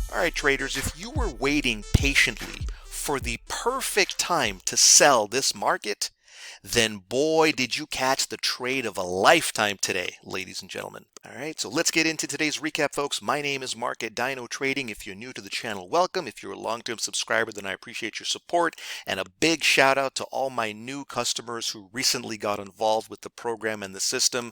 All right, traders, if you were waiting patiently for the perfect time to sell this market, then boy, did you catch the trade of a lifetime today, ladies and gentlemen. All right, so let's get into today's recap, folks. My name is Mark at DynoTrading. If you're new to the channel, welcome. If you're a long-term subscriber, then I appreciate your support. And a big shout out to all my new customers who recently got involved with the program and the system.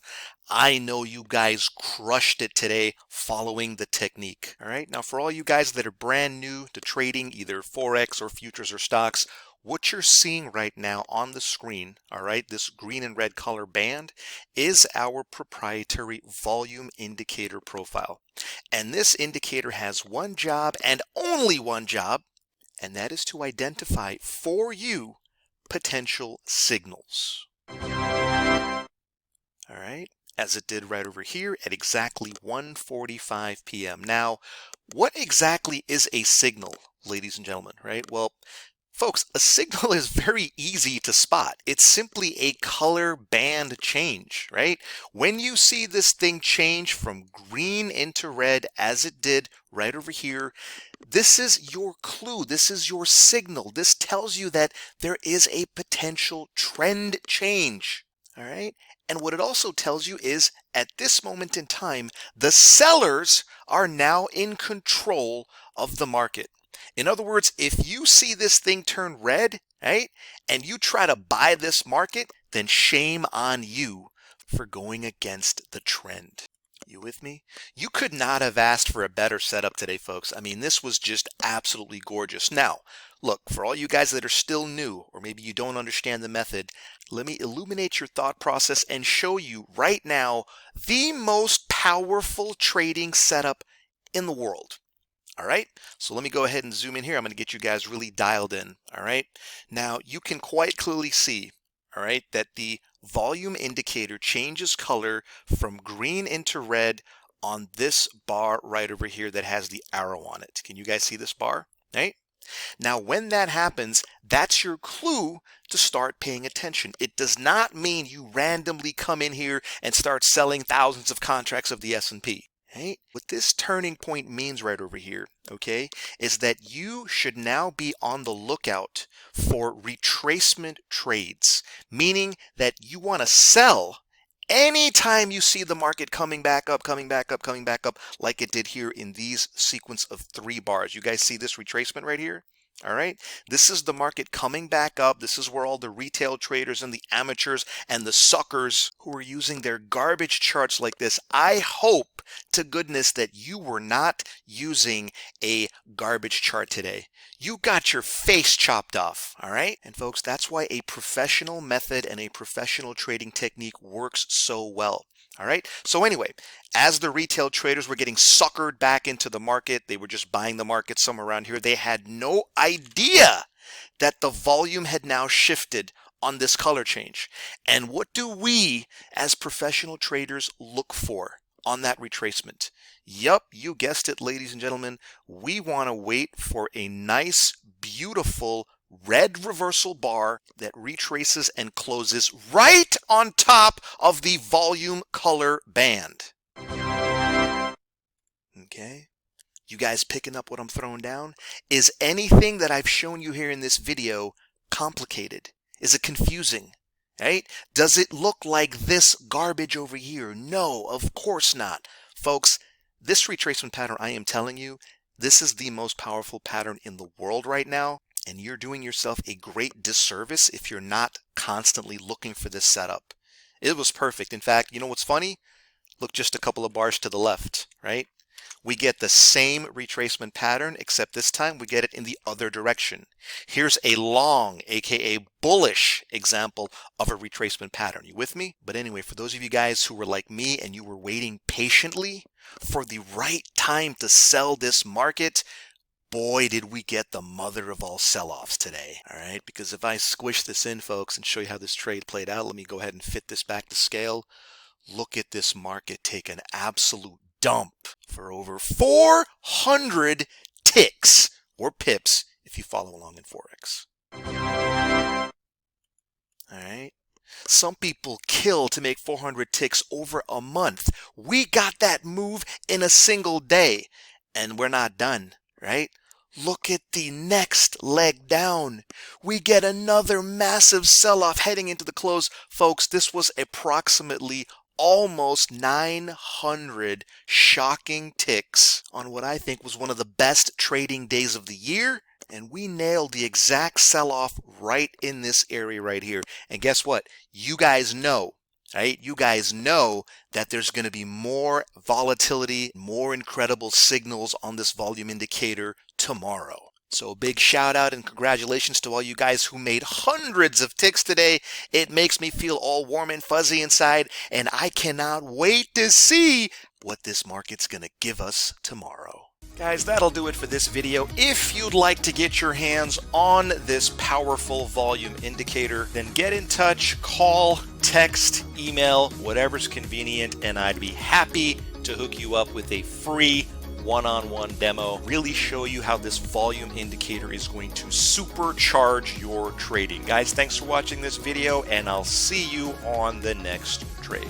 I know you guys crushed it today following the technique. All right, now for all you guys that are brand new to trading, either Forex or futures or stocks, what you're seeing right now on the screen, all right, this green and red color band is our proprietary volume indicator profile. And this indicator has one job and only one job, and that is to identify for you potential signals. All right, as it did right over here at exactly 1:45 p.m. Now, what exactly is a signal, ladies and gentlemen, right? Well, folks, a signal is very easy to spot. It's simply a color band change, right? When you see this thing change from green into red, as it did right over here, this is your clue. This is your signal. This tells you that there is a potential trend change, all right? And what it also tells you is, at this moment in time, the sellers are now in control of the market. In other words, if you see this thing turn red, right, and you try to buy this market, then shame on you for going against the trend. You with me? You could not have asked for a better setup today, folks. I mean, this was just absolutely gorgeous. Now, look, for all you guys that are still new, or maybe you don't understand the method, let me illuminate your thought process and show you right now the most powerful trading setup in the world. All right, so let me go ahead and zoom in here. I'm going to get you guys really dialed in. All right, now you can quite clearly see, all right, that the volume indicator changes color from green into red on this bar right over here that has the arrow on it. Can you guys see this bar? Right? Now, when that happens, that's your clue to start paying attention. It does not mean you randomly come in here and start selling thousands of contracts of the S&P. Right? What this turning point means right over here, okay, is that you should now be on the lookout for retracement trades, meaning that you want to sell anytime you see the market coming back up, coming back up, coming back up, like it did here in these sequence of 3 bars. You guys see this retracement right here? All right, this is the market coming back up. This is where all the retail traders and the amateurs and the suckers who are using their garbage charts like this, I hope to goodness that you were not using a garbage chart today. You got your face chopped off, all right? And folks, that's why a professional method and a professional trading technique works so well. All right. So anyway, as the retail traders were getting suckered back into the market, they were just buying the market somewhere around here. They had no idea that the volume had now shifted on this color change. And what do we as professional traders look for on that retracement? Yup, you guessed it, ladies and gentlemen. We want to wait for a nice, beautiful red reversal bar that retraces and closes right on top of the volume color band. Okay, you guys picking up what I'm throwing down? Is anything that I've shown you here in this video complicated? Is it confusing? Right? Does it look like this garbage over here? No, of course not. Folks, this retracement pattern, I am telling you, this is the most powerful pattern in the world right now. And you're doing yourself a great disservice if you're not constantly looking for this setup. It was perfect. In fact, you know what's funny? Look just a couple of bars to the left, right? We get the same retracement pattern, except this time we get it in the other direction. Here's a long, aka bullish example of a retracement pattern. You with me? But anyway, for those of you guys who were like me and you were waiting patiently for the right time to sell this market, boy, did we get the mother of all sell-offs today. All right, because if I squish this in, folks, and show you how this trade played out, let me go ahead and fit this back to scale. Look at this market take an absolute dump for over 400 ticks or pips if you follow along in Forex. All right. Some people kill to make 400 ticks over a month. We got that move in a single day, and we're not done. right? Look at the next leg down. We get another massive sell-off heading into the close. Folks, this was approximately almost 900 shocking ticks on what I think was one of the best trading days of the year. And we nailed the exact sell-off right in this area right here. And guess what? You guys know, right? You guys know that there's going to be more volatility, more incredible signals on this volume indicator tomorrow. So a big shout out and congratulations to all you guys who made hundreds of ticks today. It makes me feel all warm and fuzzy inside, and I cannot wait to see what this market's going to give us tomorrow. Guys, that'll do it for this video. If you'd like to get your hands on this powerful volume indicator, then get in touch, call, text, email, whatever's convenient, and I'd be happy to hook you up with a free one-on-one demo, really show you how this volume indicator is going to supercharge your trading. Guys, thanks for watching this video, and I'll see you on the next trade.